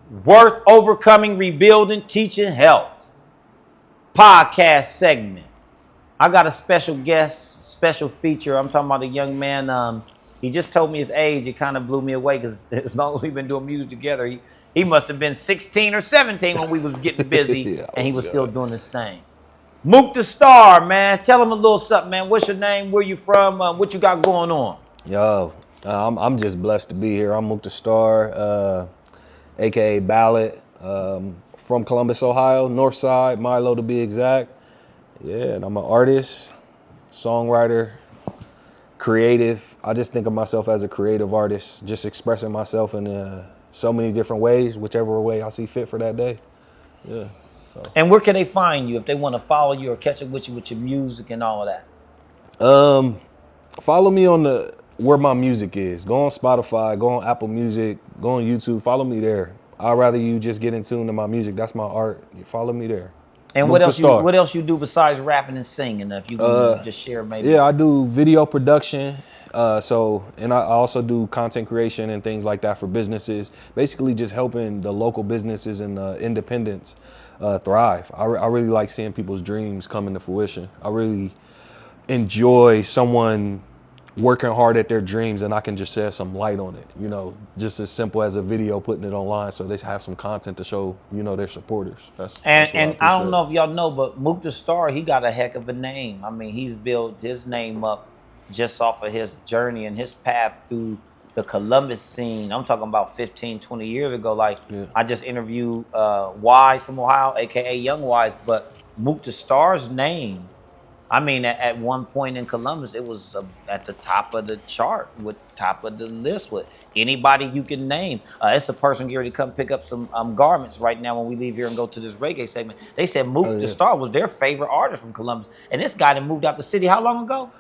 Worth Overcoming, Rebuilding, Teaching, Health podcast segment. I got a special guest, special feature. I'm talking about a young man. He just told me his age. It kind of blew me away because as long as we've been doing music together, he must have been 16 or 17 when we was getting busy, Yeah, and he was still doing his thing. Mook Da Star, man. Tell him a little something, man. What's your name? Where you from? What you got going on? Yo, I'm just blessed to be here. I'm Mook Da Star, aka Ballad, from Columbus, Ohio, North Side, Milo to be exact. Yeah, and I'm an artist, songwriter, creative. I just think of myself as a creative artist, just expressing myself in so many different ways, whichever way I see fit for that day. Yeah. So. And where can they find you if they want to follow you or catch up with you with your music and all of that? Follow me on where my music is. Go on Spotify, go on Apple Music, go on YouTube. Follow me there. I'd rather you just get in tune to my music. That's my art. You follow me there. And what else you do besides rapping and singing? If you can just share maybe. Yeah, I do video production. And I also do content creation and things like that for businesses. Basically just helping the local businesses and independents thrive. I really like seeing people's dreams come into fruition. I really enjoy someone working hard at their dreams and I can just shed some light on it, just as simple as a video, putting it online so they have some content to show, their supporters. That's I don't know if y'all know, but Mook Da Star, he got a heck of a name. I mean, he's built his name up just off of his journey and his path through the Columbus scene. I'm talking about 15, 20 years ago. I just interviewed Wise from Ohio, aka Young Wise, but Mook Da Star's name, I mean, at one point in Columbus, it was at the top of the chart, with top of the list with anybody you can name. It's a person getting ready to come pick up some garments right now when we leave here and go to this reggae segment. They said Mook Da Star was their favorite artist from Columbus. And this guy that moved out the city how long ago?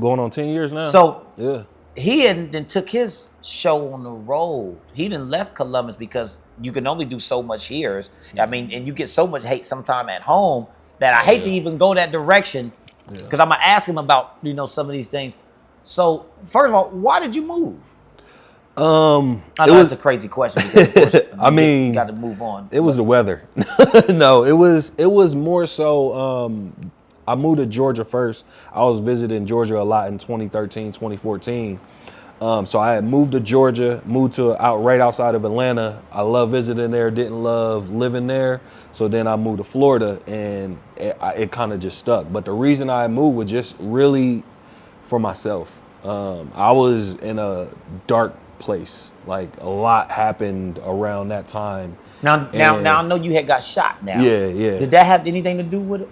Going on 10 years now. So yeah, he then took his show on the road. He done left Columbus because you can only do so much here. I mean, and you get so much hate sometime at home that I hate to even go that direction because I'm going to ask him about, some of these things. So, first of all, why did you move? I know that's a crazy question. Because of course, you got to move on. It was the weather. No, it was more so, I moved to Georgia first. I was visiting Georgia a lot in 2013, 2014. So I had moved to Georgia, right outside of Atlanta. I love visiting there, didn't love living there. So then I moved to Florida and it kind of just stuck. But the reason I moved was just really for myself. I was in a dark place. Like a lot happened around that time. Now I know you had got shot now. Yeah. Did that have anything to do with it?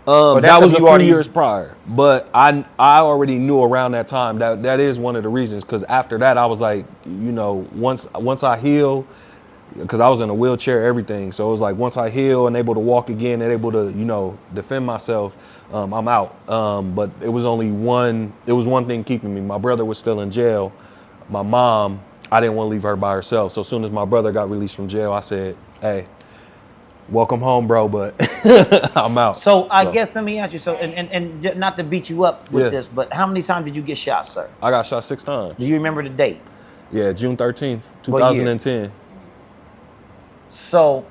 That was a few years prior, but I already knew around that time that is one of the reasons. Because after that, I was like, once I heal, because I was in a wheelchair, everything. So it was like once I heal and able to walk again and able to defend myself, I'm out. But it was only one thing keeping me. My brother was still in jail. My mom, I didn't want to leave her by herself. So as soon as my brother got released from jail, I said, hey, welcome home, bro, but I'm out. So I guess let me ask you, and not to beat you up with this, but how many times did you get shot, sir? I got shot 6 times. Do you remember the date? Yeah, June 13th, 2010. So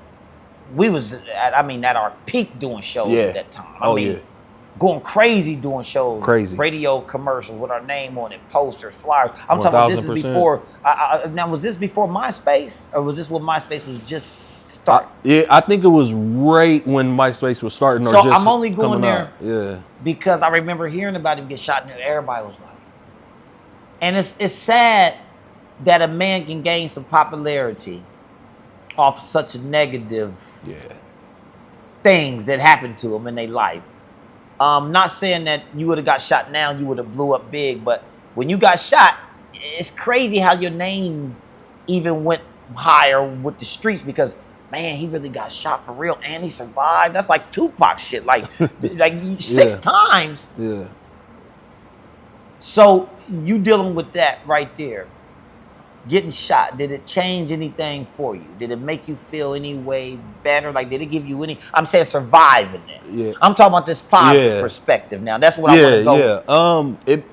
we was at our peak doing shows at that time. I mean, going crazy doing shows. Crazy. Radio commercials with our name on it, posters, flyers. I'm talking about this is before. Now, was this before MySpace, or was this when MySpace was just starting? Yeah, I think it was right when MySpace was starting. So I'm only going there because I remember hearing about him get shot, and everybody was like, and it's sad that a man can gain some popularity off such negative things that happened to him in their life. Not saying that you would have got shot now, you would have blew up big, but when you got shot, it's crazy how your name even went higher with the streets because, man, he really got shot for real and he survived. That's like Tupac shit, like 6 times. Yeah. So you dealing with that right there. Getting shot, did it change anything for you? Did it make you feel any way better? Like, did it give you any? I'm saying surviving it. Yeah. I'm talking about this positive perspective now. That's what I want to go with.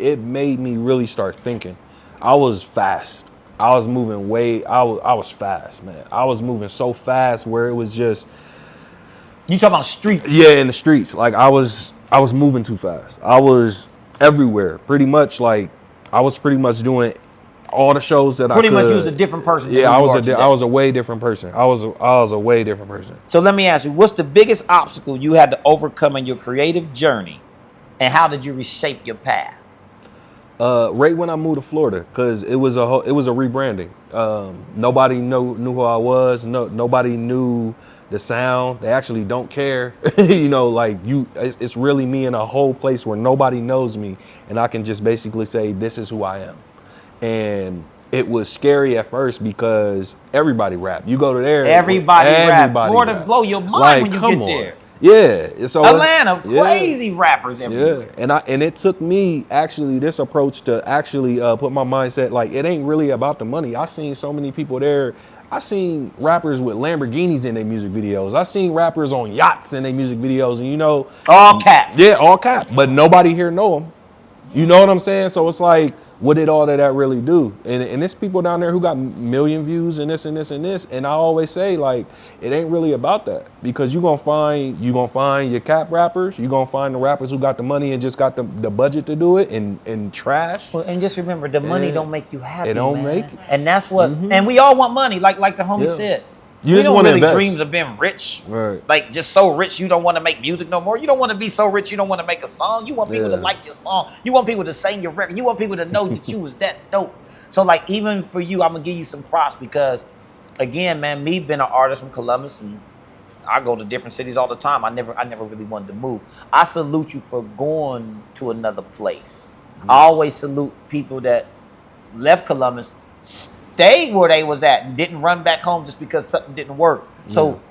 It made me really start thinking. I was fast. I was moving I was fast, man. I was moving so fast where it was just. You talking about streets? Yeah, in the streets. Like I was moving too fast. I was everywhere. Pretty much like I was pretty much doing all the shows that I could. Pretty much you was a different person. Yeah, I was a way different person. I was a way different person. So let me ask you, what's the biggest obstacle you had to overcome in your creative journey, and how did you reshape your path? Right when I moved to Florida, because it was a rebranding. Nobody knew who I was. Nobody knew the sound. They actually don't care. You know, like it's really me in a whole place where nobody knows me, and I can just basically say this is who I am. And it was scary at first because everybody rap. You go to there, everybody rap. Florida rap. Blow your mind like, when you get there. Yeah, so Atlanta, crazy rappers everywhere. Yeah, and it took me actually this approach to actually put my mindset like it ain't really about the money. I seen so many people there. I seen rappers with Lamborghinis in their music videos. I seen rappers on yachts in their music videos, and you know, all cap. Yeah, all cap. But nobody here know them. You know what I'm saying? So it's like, what did all of that really do? And there's people down there who got million views and this and this and this. And I always say, like, it ain't really about that, because you're gonna find your cap rappers, you're gonna find the rappers who got the money and just got the budget to do it and trash. Well, and just remember, the money don't make you happy. It don't man. make it. And that's what and we all want money, like the homie said. You just want to invest. Dreams of being rich, right? Like just so rich you don't want to make music no more. You don't want to be so rich you don't want to make a song. You want people to like your song. You want people to sing your record. You want people to know that you was that dope. So like even for you, I'm gonna give you some props because, again, man, me being an artist from Columbus and I go to different cities all the time. I never really wanted to move. I salute you for going to another place. I always salute people that left Columbus, stayed where they was at, and didn't run back home just because something didn't work. So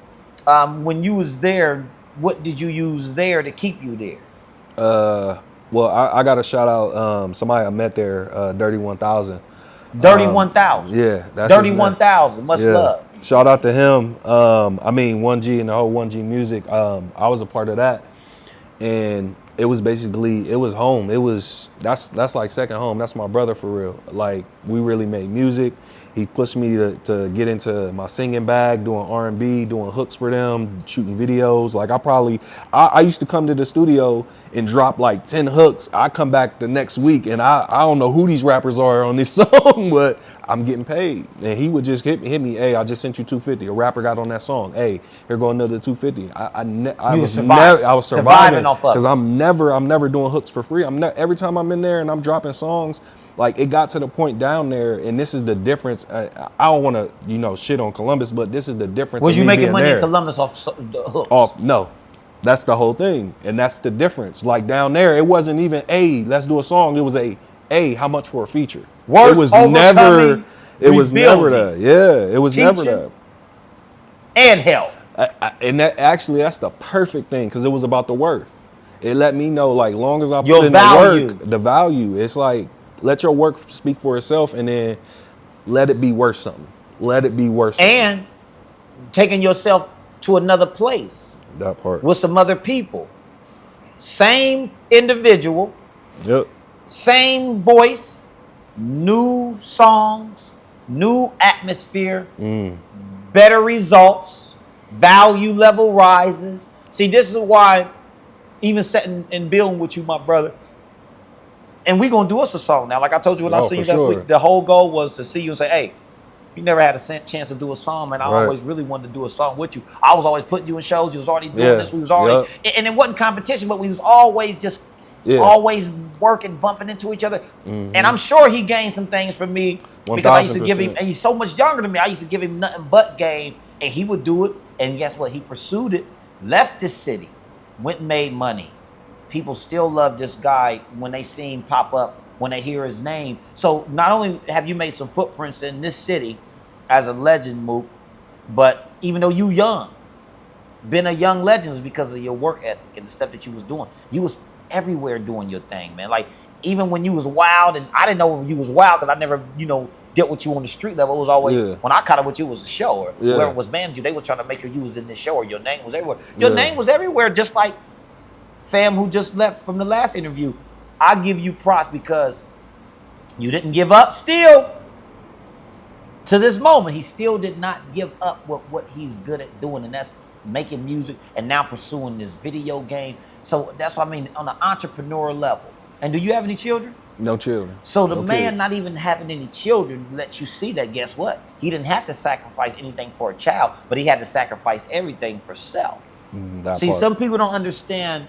when you was there, what did you use there to keep you there? Well, I got to shout out somebody I met there, Dirty 1000. Dirty 1000. Yeah, that's Dirty 1000. Much love. Shout out to him. I mean, 1G and the whole 1G music. I was a part of that, and it was basically, it was home. That's like second home. That's my brother for real. Like, we really made music. He pushed me to get into my singing bag, doing R&B, doing hooks for them, shooting videos. Like I used to come to the studio and drop like 10 hooks. I come back the next week and I don't know who these rappers are on this song, but I'm getting paid. And he would just hit me, hey, I just sent you $250. A rapper got on that song. Hey, here go another $250. I was surviving because I'm never doing hooks for free. Every time I'm in there and I'm dropping songs, like, it got to the point down there, and this is the difference. I don't want to, shit on Columbus, but this is the difference. Was you making money in Columbus off the hooks? No, that's the whole thing, and that's the difference. Like, down there, it wasn't even, hey, let's do a song. It was hey, how much for a feature? It was never that. Yeah, it was never that. And health. And that's the perfect thing, because it was about the worth. It let me know, like, long as I put in value. the work, the value. It's like, let your work speak for itself, and then let it be worth something. Let it be worth something. And taking yourself to another place. That part. With some other people. Same individual. Yep. Same voice. New songs. New atmosphere. Better results. Value level rises. See, this is why, even sitting and building with you, my brother, and we gonna do us a song now. Like I told you when I see you last week, the whole goal was to see you and say, hey, you never had a chance to do a song, man. I always really wanted to do a song with you. I was always putting you in shows. You was already doing this. We was already, and it wasn't competition, but we was always just always working, bumping into each other. And I'm sure he gained some things from me because I used to give him, and he's so much younger than me. I used to give him nothing but game, and he would do it. And guess what? He pursued it, left this city, went and made money. People still love this guy when they see him pop up, when they hear his name. So not only have you made some footprints in this city as a legend, Mook, but even though you young, been a young legend is because of your work ethic and the stuff that you was doing. You was everywhere doing your thing, man. Like, even when you was wild, and I didn't know you was wild because I never, dealt with you on the street level. It was always, when I caught up with you, it was a show, or whoever was managing you, they were trying to make sure you was in this show, or your name was everywhere. Your name was everywhere, just like fam who just left from the last interview. I give you props because you didn't give up still. To this moment, he still did not give up with what he's good at doing, and that's making music and now pursuing this video game. So that's what I mean on an entrepreneur level. And do you have any children? No children. So the no man kids. not even having any children lets you see that, guess what? He didn't have to sacrifice anything for a child, but he had to sacrifice everything for self. See, some people don't understand,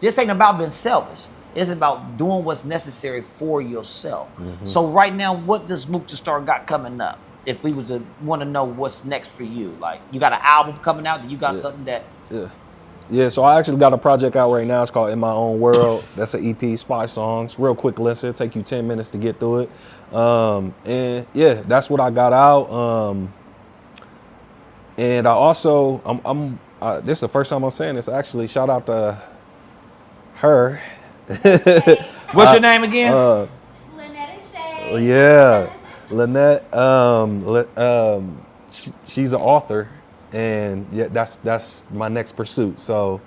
this ain't about being selfish. It's about doing what's necessary for yourself. So right now, what does Mook Da Star got coming up? If we was to want to know what's next for you, like you got an album coming out, do you got something that? Yeah, so I actually got a project out right now. It's called In My Own World. That's an EP, it's 5 songs. Real quick listen, it'll take you 10 minutes to get through it. And yeah, that's what I got out. And I also, this is the first time I'm saying this, actually. Shout out to her. What's your name again? Lynette and Shay. Yeah, Lynette. She's an author, and yeah, that's my next pursuit. So,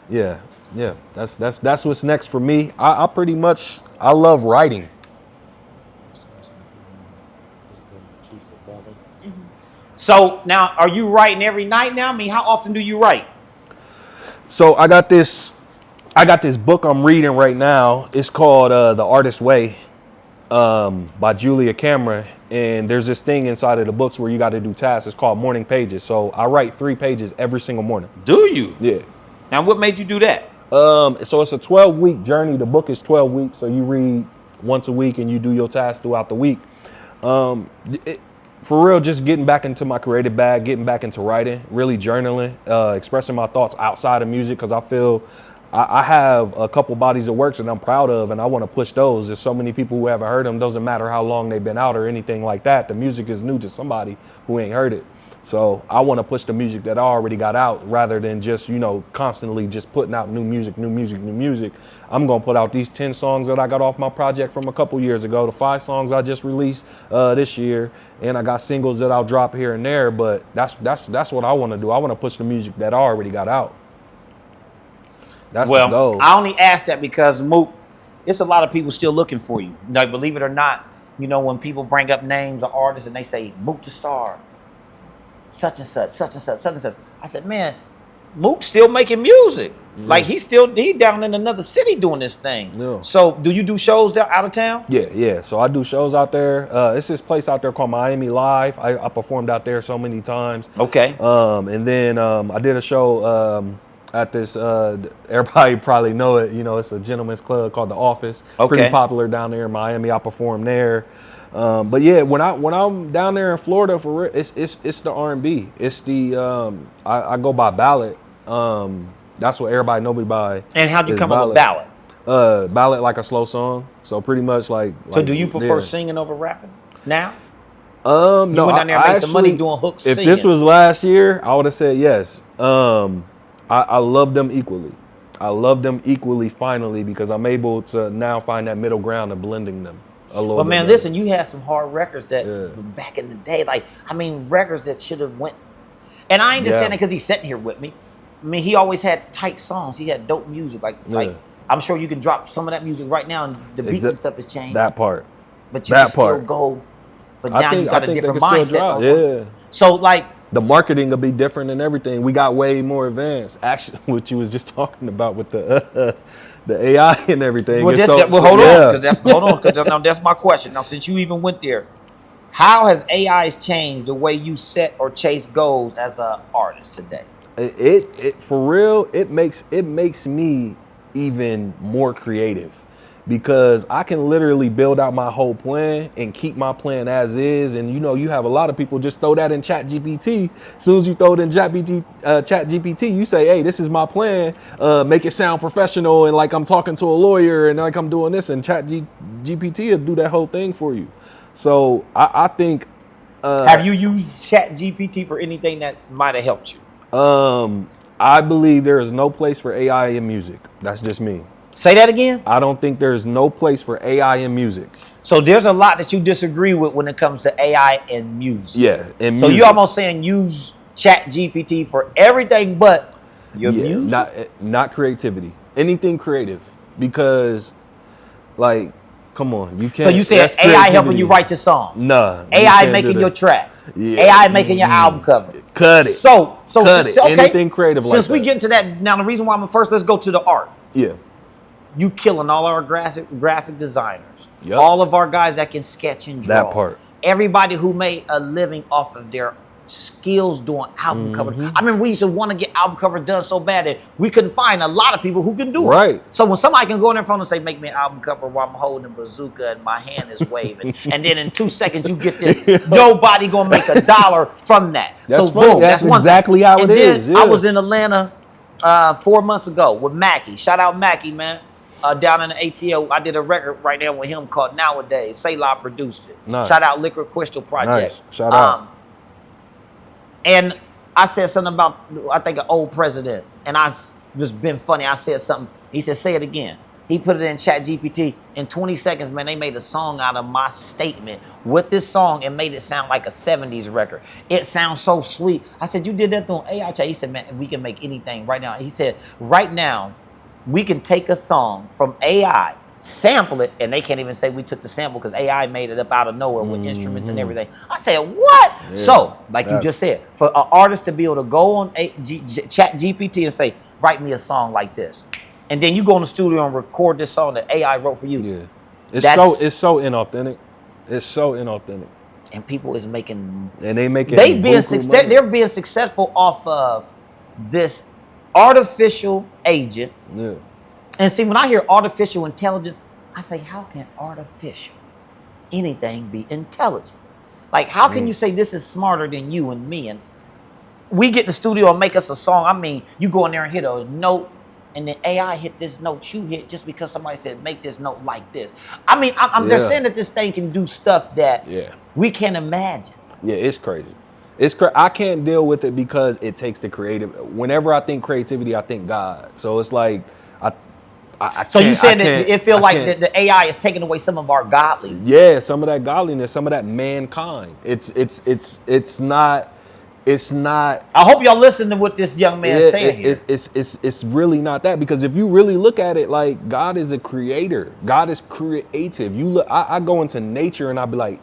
yeah, that's what's next for me. I pretty much love writing. So now, are you writing every night now? I mean, how often do you write? So I got this book I'm reading right now. It's called The Artist's Way by Julia Cameron. And there's this thing inside of the books where you got to do tasks. It's called morning pages. So I write 3 pages every single morning. Do you? Yeah. Now, what made you do that? So it's a 12-week journey. The book is 12 weeks. So you read once a week and you do your tasks throughout the week. For real, just getting back into my creative bag, getting back into writing, really journaling, expressing my thoughts outside of music, because I feel I have a couple bodies of works that I'm proud of, and I want to push those. There's so many people who haven't heard them. Doesn't matter how long they've been out or anything like that. The music is new to somebody who ain't heard it. So I want to push the music that I already got out rather than just, constantly just putting out new music. I'm going to put out these 10 songs that I got off my project from a couple years ago, the 5 songs I just released this year, and I got singles that I'll drop here and there, but that's what I want to do. I want to push the music that I already got out. That's the goal. I only ask that because, Mook, it's a lot of people still looking for you. Like, believe it or not, when people bring up names of artists and they say, Mook Da Star, such and such, such and such, such and such. I said, man, Mook's still making music. Yeah. Like he down in another city doing this thing. Yeah. So do you do shows out of town? Yeah. So I do shows out there. It's this place out there called Miami Live. I performed out there so many times. Okay. And then I did a show at this, everybody probably know it. It's a gentleman's club called The Office. Okay. Pretty popular down there in Miami. I performed there. But yeah, when I'm down there in Florida, for real, it's the R&B. It's the I go by ballad. That's what everybody know me by. And how'd you come up with ballad? Ballad, like a slow song. So pretty much like. So do you prefer singing over rapping now? No, you went down there and made some money doing hooks. If singing. This was last year, I would have said yes. I love them equally. I love them equally finally because I'm able to now find that middle ground of blending them. But man, listen, you had some hard records that back in the day, records that should have went. And I ain't just saying that because he's sitting here with me. I mean, he always had tight songs. He had dope music. Like I'm sure you can drop some of that music right now, and the beats and stuff has changed. That part. But you can still go. But now you got a different mindset. So the marketing will be different and everything. We got way more advanced. Actually, what you was just talking about with the AI and everything. Hold on, because that's my question. Now, since you even went there, how has AI changed the way you set or chase goals as an artist today? It for real, it makes me even more creative because I can literally build out my whole plan and keep my plan as is. And you have a lot of people just throw that in Chat GPT. As soon as you throw it in Chat GPT, you say, hey, this is my plan. Make it sound professional and like I'm talking to a lawyer and like I'm doing this, and Chat GPT will do that whole thing for you. So I think. Have you used Chat GPT for anything that might have helped you? I believe there is no place for AI in music. That's just me. Say that again? I don't think there's no place for AI in music. So there's a lot that you disagree with when it comes to AI and music. Yeah, and so you're almost saying use Chat GPT for everything but your music? Not creativity. Anything creative. Because, like, Come on, you can't. So you said AI helping you write your song? Nah. AI making your track? Yeah. AI making your album cover? Cut it. Cut it. Okay. Anything creative like that. Since we get into that, now the reason why let's go to the art. Yeah. You killing all our graphic designers. Yep. All of our guys that can sketch and draw. That part. Everybody who made a living off of their skills doing album covers. I remember we used to want to get album covers done so bad that we couldn't find a lot of people who can do it. Right. So when somebody can go in their phone and say, make me an album cover while I'm holding a bazooka and my hand is waving, and then in 2 seconds you get this, nobody gonna make $1 from that. That's so funny. boom, that's exactly how it is. I was in Atlanta 4 months ago with Mackie. Shout out Mackie, man. Down in the ATL, I did a record right now with him called Nowadays. Sayla produced it. Nice. Shout out Liquid Crystal Project. Nice. Shout out. And I said something about, I think, an old president. And was been funny. I said something. He said, say it again. He put it in Chat GPT. In 20 seconds, man, they made a song out of my statement. With this song, it made it sound like a 70s record. It sounds so sweet. I said, you did that through AI chat? He said, man, we can make anything right now. He said, right now, we can take a song from AI, sample it, and they can't even say we took the sample because AI made it up out of nowhere with instruments and everything. I said, what? Yeah, so, like you just said, for an artist to be able to go on Chat GPT and say, write me a song like this. And then you go in the studio and record this song that AI wrote for you. Yeah. It's so inauthentic. It's so inauthentic. And people is making... And they're being successful off of this artificial agent. Yeah. And see, when I hear artificial intelligence, I say, how can artificial anything be intelligent? Like, how can you say this is smarter than you and me? And we get in the studio and make us a song. I mean, you go in there and hit a note, and then AI hit this note you hit just because somebody said, make this note like this. I mean, they're saying that this thing can do stuff that we can't imagine. Yeah, it's crazy. I can't deal with it because it takes the creative. Whenever I think creativity, I think God. So it's like, so you said that it feels like the AI is taking away some of our godliness. Yeah, some of that godliness, some of that mankind. It's not. I hope y'all listen to what this young man saying here. It's really not that, because if you really look at it, like, God is a creator. God is creative. You look. I go into nature and I be like,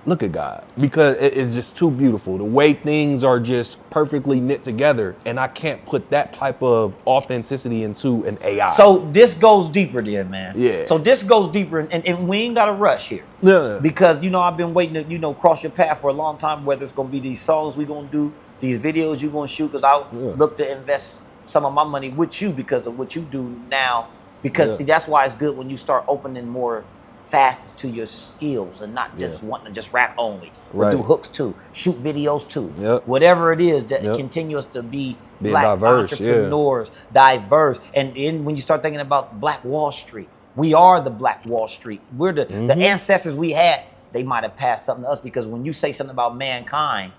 look at God, because it's just too beautiful. The way things are just perfectly knit together, and I can't put that type of authenticity into an AI. So this goes deeper then, man. Yeah. So this goes deeper, and we ain't got to rush here. Yeah. Because, I've been waiting to, cross your path for a long time, whether it's going to be these songs we going to do, these videos you're going to shoot, because I look to invest some of my money with you because of what you do now. Because, see, that's why it's good when you start opening more facets to your skills and not just wanting to just rap only. Right. Do hooks too, shoot videos too. Yep. Whatever it is that continues to be black diverse, entrepreneurs, diverse. And then when you start thinking about Black Wall Street, we are the Black Wall Street. We're the ancestors we had. They might have passed something to us, because when you say something about mankind,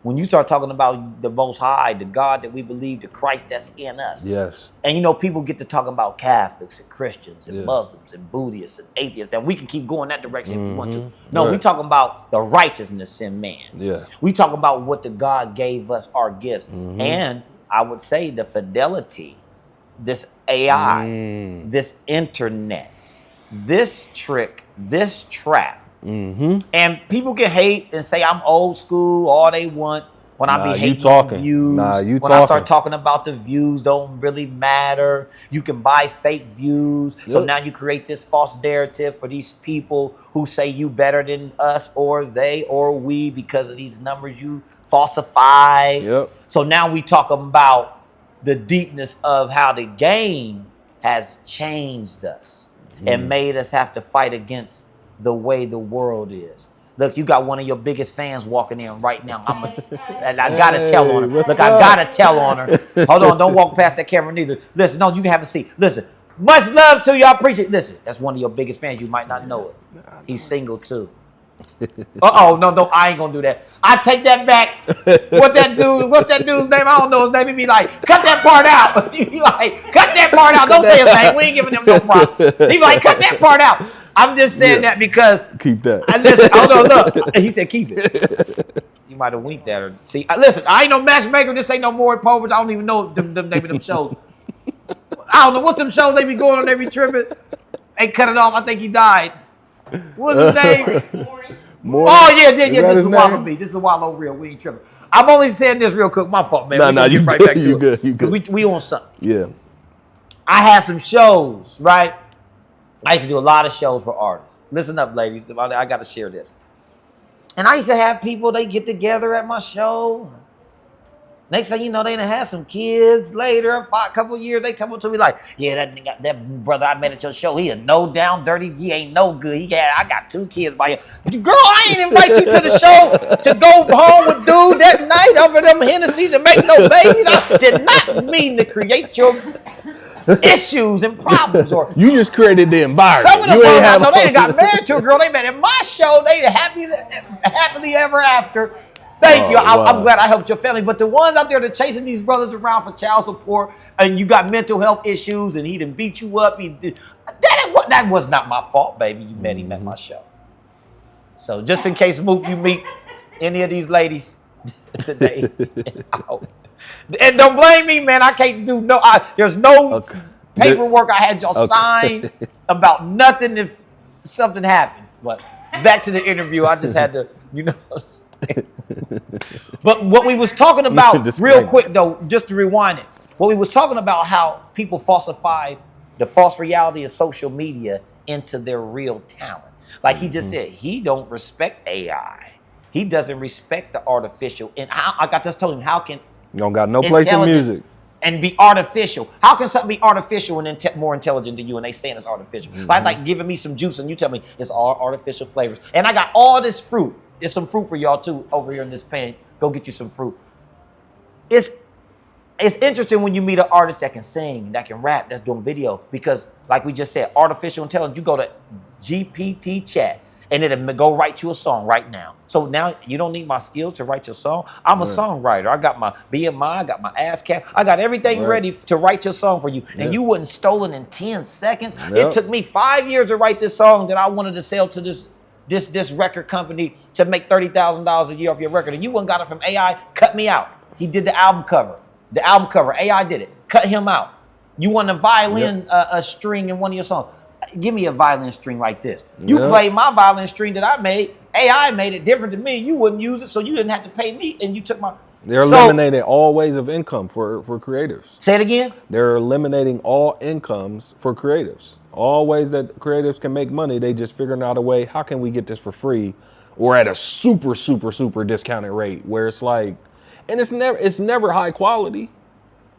when you start talking about the Most High, the God that we believe, the Christ that's in us. Yes. And people get to talk about Catholics and Christians and Muslims and Buddhists and atheists, and we can keep going that direction if we want to. No, we talking about the righteousness in man. Yeah. We talk about what the God gave us, our gifts. And I would say the fidelity, this AI, this internet, this trick, this trap. And people can hate and say I'm old school all they want when I be hating on views. When I start talking about the views don't really matter. You can buy fake views. Yep. So now you create this false narrative for these people who say you better than us or they or we because of these numbers you falsify. Yep. So now we talk about the deepness of how the game has changed us and made us have to fight against the way the world is. Look, you got one of your biggest fans walking in right now. And I gotta tell on her. Look, I gotta tell on her. Hold on, don't walk past that camera neither. Listen, no, you can have a seat. Listen, much love to you. I appreciate it. Listen, that's one of your biggest fans. You might not know it. He's single too. No, I ain't gonna do that. I take that back. What's that dude's name? I don't know his name. He be like, cut that part out. He be like, cut that part out. Don't say his name. We ain't giving him no props. He be like, cut that part out. I'm just saying that because keep that. Listen, look. He said keep it. You might have winked at her. See, listen, I ain't no matchmaker. This ain't no more Povers. I don't even know the name of them shows. I don't know what's them shows they be going on. They be tripping. They cut it off. I think he died. What's his name? More. Oh, yeah. This that is his Wallo name? B. This is Wallo Reall. We ain't tripping. I'm only saying this real quick. My fault, man. No, you right good. back to You it. good. You good. Because we on something. Yeah. I had some shows, right? I used to do a lot of shows for artists. Listen up, ladies. I got to share this. And I used to have people, they get together at my show. Next thing you know, they done had some kids later. A couple of years, they come up to me like, yeah, that brother I met at your show, he a no down dirty. He ain't no good. I got 2 kids by him. Girl, I ain't invite you to the show to go home with dude that night over them Hennessy's and make no babies. I did not mean to create your issues and problems. Or You just created the environment. some of them you ain't ones I have know, they done got married to a girl they met at my show. They happily ever after. Thank you. I'm glad I helped your family. But the ones out there that chasing these brothers around for child support and you got mental health issues and he done beat you up, that was not my fault, baby. You met him at my show. So just in case, Mook, you meet any of these ladies today, and don't blame me, man. I can't do there's no paperwork I had y'all sign about nothing if something happens. But back to the interview, I just had to, But what we was talking about, real quick though, just to rewind it, what we was talking about how people falsify the false reality of social media into their real talent. Like he just said, he don't respect AI. He doesn't respect the artificial. And I just told him, how can you don't got no place in music and be artificial? How can something be artificial and more intelligent than you? And they saying it's artificial. Like giving me some juice and you tell me it's all artificial flavors. And I got all this fruit. There's some fruit for y'all too over here in this pan. Go get you some fruit. It's interesting when you meet an artist that can sing, that can rap, that's doing video. Because like we just said, artificial intelligence, you go to GPT chat and it'll go write you a song right now. So now you don't need my skills to write your song. I'm a songwriter. I got my BMI, I got my ASCAP. I got everything ready to write your song for you. And you wasn't stolen in 10 seconds. It took me 5 years to write this song that I wanted to sell to this record company to make $30,000 a year off your record. And you wouldn't got it from AI, cut me out. He did the album cover. The album cover, AI did it. Cut him out. You want a violin a string in one of your songs. Give me a violin string like this. You play my violin string that I made. AI made it different than me. You wouldn't use it, so you didn't have to pay me, and you took my... They're eliminating all ways of income for creatives. Say it again? They're eliminating all incomes for creatives. All ways that creatives can make money, they just figuring out a way, how can we get this for free or at a super, super, super discounted rate where it's like, and it's never high quality.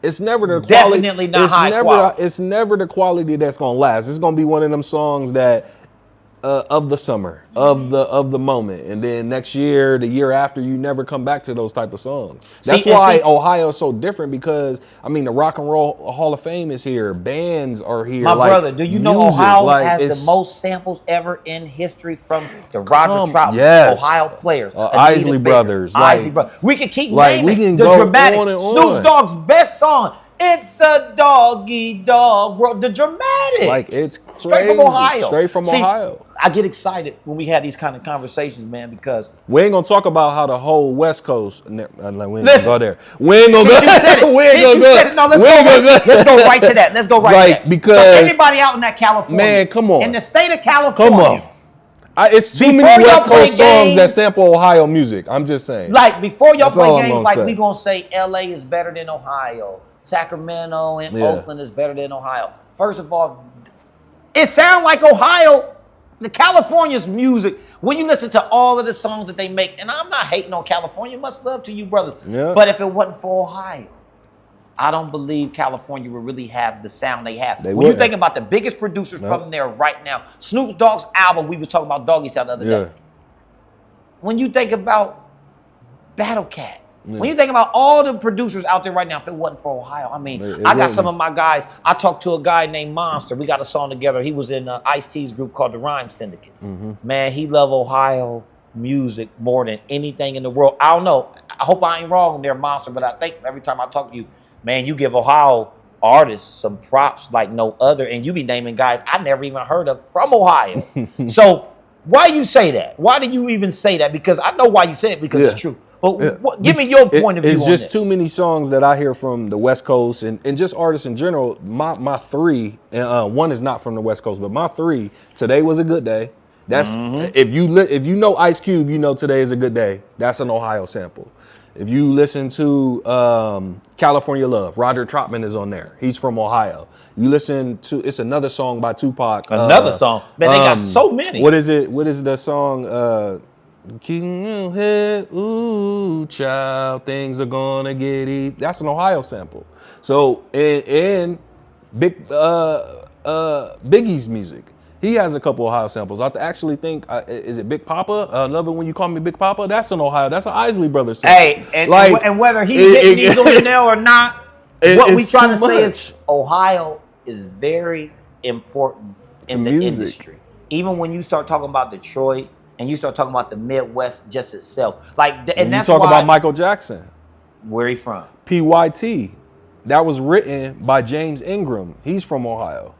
It's never the quality. Definitely not high quality. It's never the quality that's gonna last. It's gonna be one of them songs that of the summer, of the moment, and then next year, the year after, you never come back to those type of songs. That's why Ohio's so different, because I mean the Rock and Roll Hall of Fame is here, bands are here. My brother, do you know Ohio has the most samples ever in history from the Roger Troutman, Ohio players, Isley Brothers, We can keep naming we can the go Dramatic, on and on. Snoop Dogg's best song. It's a doggy dog world. The Dramatics. Like it's crazy. Straight from Ohio. Straight from Ohio. I get excited when we have these kind of conversations, man, because we ain't gonna talk about how the whole West Coast. We ain't gonna go there. We Let's go right to that. Let's go right to that. Because so anybody out in that California, man, come on, in the state of California, come on. It's too many West Coast songs that sample Ohio music. I'm just saying. Like before y'all play games, like we gonna say LA is better than Ohio. Sacramento and Oakland is better than Ohio. First of all, it sounds like Ohio, the California's music, when you listen to all of the songs that they make, and I'm not hating on California, much love to you brothers, but if it wasn't for Ohio, I don't believe California would really have the sound they have. When you think about the biggest producers from there right now, Snoop Dogg's album, we was talking about Doggy Style the other day. When you think about Battle Cat, when you think about all the producers out there right now, if it wasn't for Ohio, I mean, I got some of my guys. I talked to a guy named Monster. We got a song together. He was in Ice-T's group called the Rhyme Syndicate. Man, he loved Ohio music more than anything in the world. I don't know. I hope I ain't wrong there, Monster, but I think every time I talk to you, man, you give Ohio artists some props like no other, and you be naming guys I never even heard of from Ohio. So why you say that? Why do you even say that? Because I know why you say it, because it's true. But give me your point of view on this. It's just too many songs that I hear from the West Coast and just artists in general. My three, one is not from the West Coast, but my three, Today Was a Good Day. That's if you know Ice Cube, you know Today Is a Good Day. That's an Ohio sample. If you listen to California Love, Roger Troutman is on there. He's from Ohio. You listen to, it's another song by Tupac. Another song. Man, they got so many. What is it? What is the song? Keep your head, ooh, child, things are gonna get easy. That's an Ohio sample. So in Biggie's music, he has a couple Ohio samples. I actually think, is it Big Papa? Love It When You Call Me Big Papa? That's an Ohio. That's an Isley Brothers sample. Hey, and whether he's hitting these on the nail or not, what we trying to say is Ohio is very important in the industry. Even when you start talking about Detroit and you start talking about the Midwest just itself, and that's why you talk about Michael Jackson. Where he from? P.Y.T. That was written by James Ingram. He's from Ohio.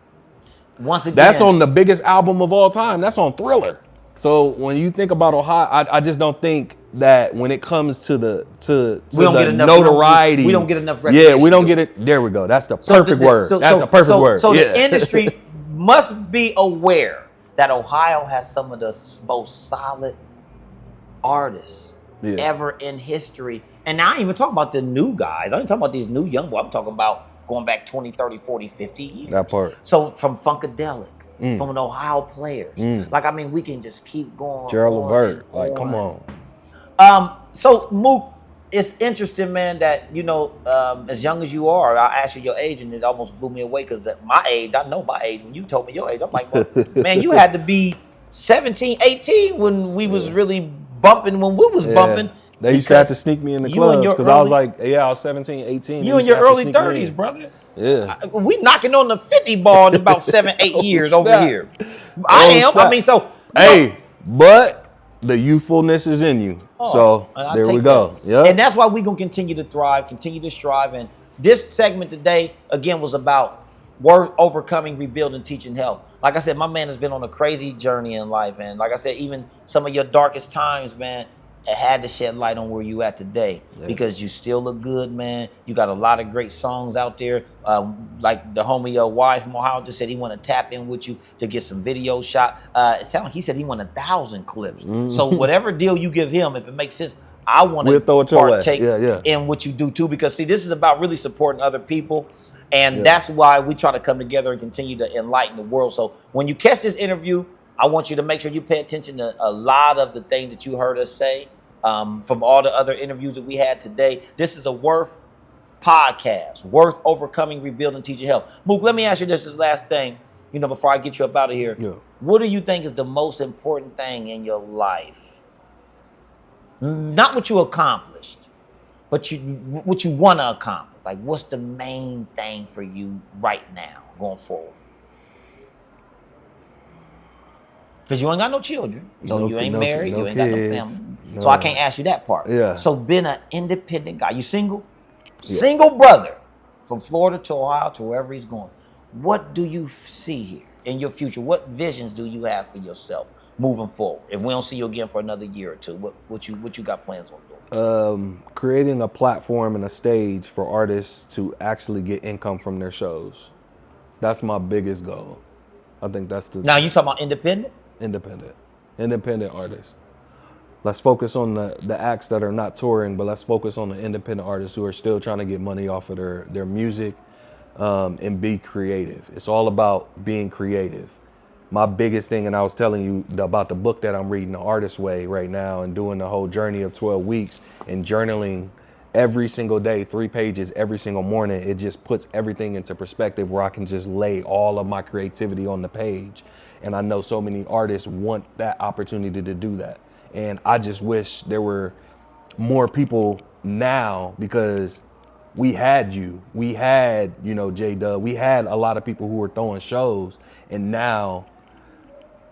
Once again, that's on the biggest album of all time. That's on Thriller. So when you think about Ohio, I just don't think that when it comes to the notoriety, we don't get enough recognition. Yeah, we don't get it. There we go. That's the perfect word. That's the perfect word. So the industry must be aware that Ohio has some of the most solid artists ever in history. And I ain't even talking about the new guys. I ain't talking about these new young boys. I'm talking about going back 20, 30, 40, 50 years. That part. So from Funkadelic, from an Ohio players. We can just keep going. Gerald Levert. Come on. So Mook, it's interesting, man, that, as young as you are, I asked you your age and it almost blew me away because my age, I know my age. When you told me your age, I'm like, well, man, you had to be 17, 18 when we was really bumping, when we was bumping. They used to have to sneak me in the clubs because I was like, I was 17, 18. You in your early 30s, brother. Yeah. We knocking on the 50 ball in about 7, 8 years over here. I am. Stop. Hey, but the youthfulness is in you. So there we go. Yeah. And that's why we're going to continue to thrive, continue to strive. And this segment today, again, was about overcoming, rebuilding, teaching, help. Like I said, my man has been on a crazy journey in life. And like I said, even some of your darkest times, man, it had to shed light on where you at today because you still look good, man. You got a lot of great songs out there. Like the homie Wise from Ohio just said he want to tap in with you to get some video shot. It sounded like he said he want 1,000 clips. So whatever deal you give him, if it makes sense, I want to partake in what you do too. Because see, this is about really supporting other people. And that's why we try to come together and continue to enlighten the world. So when you catch this interview, I want you to make sure you pay attention to a lot of the things that you heard us say from all the other interviews that we had today. This is a W.O.R.T.H podcast, W.O.R.T.H overcoming, rebuilding, teaching, help. Mook, let me ask you this last thing, before I get you up out of here. Yeah. What do you think is the most important thing in your life? Not what you accomplished, but what you want to accomplish. Like, what's the main thing for you right now going forward? Because you ain't got no children. So you ain't married. You ain't got no family. No. So I can't ask you that part. Yeah. So being an independent guy. You single? Yeah. Single brother from Florida to Ohio to wherever he's going. What do you see here in your future? What visions do you have for yourself moving forward? If we don't see you again for another year or two, what you got plans on doing? Creating a platform and a stage for artists to actually get income from their shows. That's my biggest goal. I think that's the... Now you talking about independent? Independent artists. Let's focus on the acts that are not touring, but let's focus on the independent artists who are still trying to get money off of their music and be creative. It's all about being creative. My biggest thing, and I was telling you about the book that I'm reading, The Artist Way, right now, and doing the whole journey of 12 weeks and journaling every single day, 3 pages every single morning. It just puts everything into perspective where I can just lay all of my creativity on the page. And I know so many artists want that opportunity to do that. And I just wish there were more people now, because we had you. We had, J-Dub. We had a lot of people who were throwing shows, and now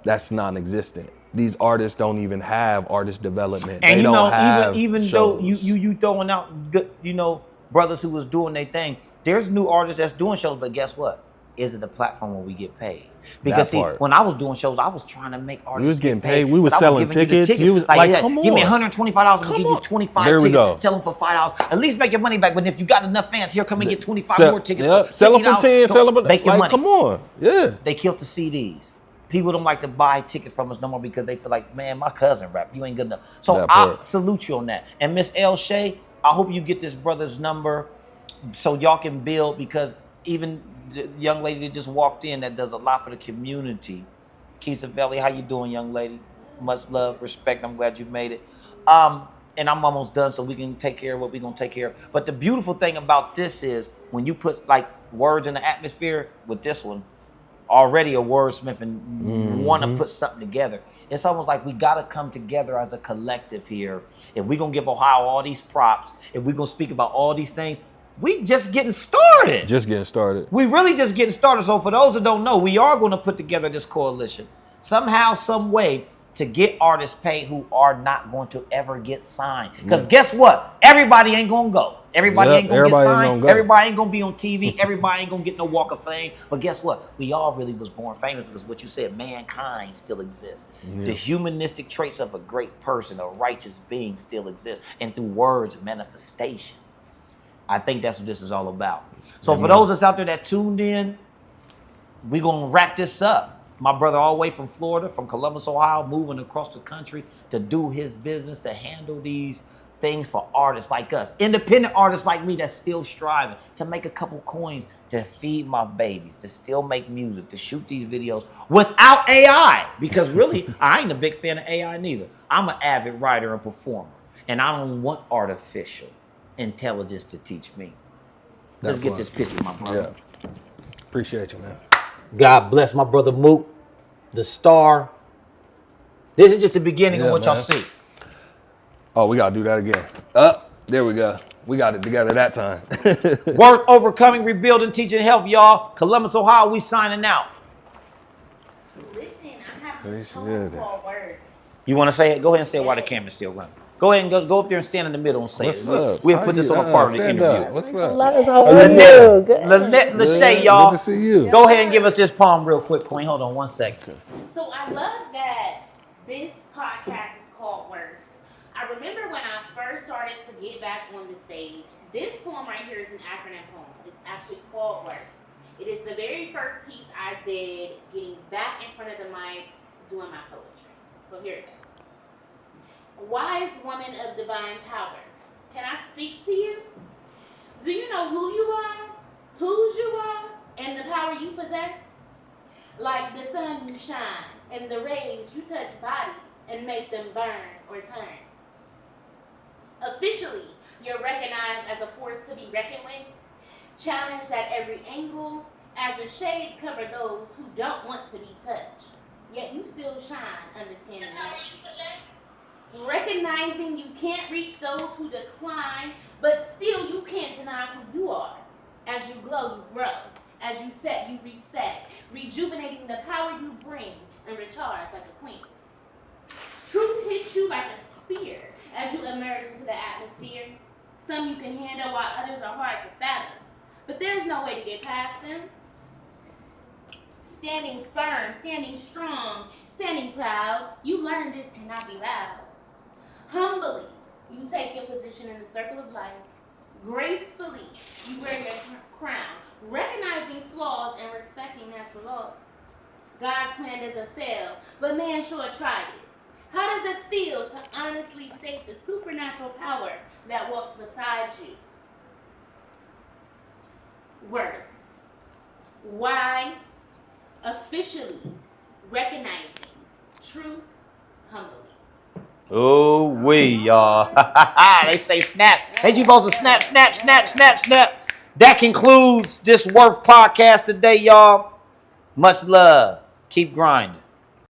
that's non-existent. These artists don't even have artist development. And they don't have even shows. Though you throwing out good, brothers who was doing their thing, there's new artists that's doing shows, but guess what? Is it a platform where we get paid? Because see, part. when I was doing shows, I was trying to make artists. We was getting get paid. We was but I selling giving you the tickets. You was like, come give me on. $125. I'm gonna give you 25 There we tickets. go. Sell them for $5. At least make your money back. But if you got enough fans, here come and get 25 more tickets. Yeah, for sell them for 10. Sell them for make your money. Come on, yeah. They killed the CDs. People don't like to buy tickets from us no more because they feel like, man, my cousin rap. You ain't good enough. So I salute you on that. And Miss L. Shay, I hope you get this brother's number so y'all can build, because even the young lady that just walked in that does a lot for the community. Keisha Valley, how you doing, young lady? Much love, respect. I'm glad you made it. And I'm almost done, so we can take care of what we're gonna take care of. But the beautiful thing about this is when you put like words in the atmosphere with this one, already a wordsmith and want to put something together. It's almost like we got to come together as a collective here. If we're going to give Ohio all these props, if we're going to speak about all these things, we just getting started. Just getting started. We really just getting started. So for those that don't know, we are going to put together this coalition somehow, some way, to get artists paid who are not going to ever get signed. Because guess what? Everybody ain't going to go. Everybody ain't going to get signed. Everybody ain't going to be on TV. Everybody ain't going to get no Walk of Fame. But guess what? We all really was born famous because what you said, mankind still exists. Yeah. The humanistic traits of a great person, a righteous being still exist. And through words, manifestation. I think that's what this is all about. So for those that's out there that tuned in, we're going to wrap this up. My brother all the way from Florida, from Columbus, Ohio, moving across the country to do his business, to handle these things for artists like us. Independent artists like me that's still striving to make a couple coins to feed my babies, to still make music, to shoot these videos without AI. Because really, I ain't a big fan of AI neither. I'm an avid writer and performer. And I don't want artificial intelligence to teach me. Let's get this picture, my brother. Yeah. Appreciate you, man. God bless my brother Mook Da Star. This is just the beginning of what y'all see. Oh, we gotta do that again. There we go. We got it together that time. W.O.R.T.H, overcoming, rebuilding, teaching health, y'all. Columbus, Ohio, we signing out. Listen, I have this song called W.O.R.T.H. You want to say it? Go ahead and say it while the camera's still running. Go ahead and go up there and stand in the middle and say What's it. up? We'll put this on a part of the interview. What's up? Lynette Lachey, y'all. Good to see you. Go ahead and give us this poem real quick, Queen. Hold on one second. So I love that this podcast is called W.O.R.T.H. I remember when I first started to get back on the stage, this poem right here is an acronym poem. It's actually called W.O.R.T.H. It is the very first piece I did getting back in front of the mic doing my poetry. So here it goes. Wise woman of divine power, can I speak to you? Do you know who you are, whose you are, and the power you possess? Like the sun you shine, and the rays you touch bodies and make them burn or turn. Officially, you're recognized as a force to be reckoned with, challenged at every angle, as a shade cover those who don't want to be touched. Yet you still shine, understanding that. Recognizing you can't reach those who decline, but still you can't deny who you are. As you glow, you grow. As you set, you reset, rejuvenating the power you bring and recharge like a queen. Truth hits you like a spear as you emerge into the atmosphere. Some you can handle while others are hard to fathom, but there's no way to get past them. Standing firm, standing strong, standing proud, you learn this cannot be loud. Humbly, you take your position in the circle of life. Gracefully, you wear your crown, recognizing flaws and respecting natural laws. God's plan doesn't fail, but man sure tried it. How does it feel to honestly state the supernatural power that walks beside you? W.O.R.T.H. Wise, officially, recognizing, truth, humbly. Oh, y'all. They say snap. Ain't you supposed to snap, snap, snap, snap, snap? That concludes this W.O.R.T.H podcast today, y'all. Much love. Keep grinding.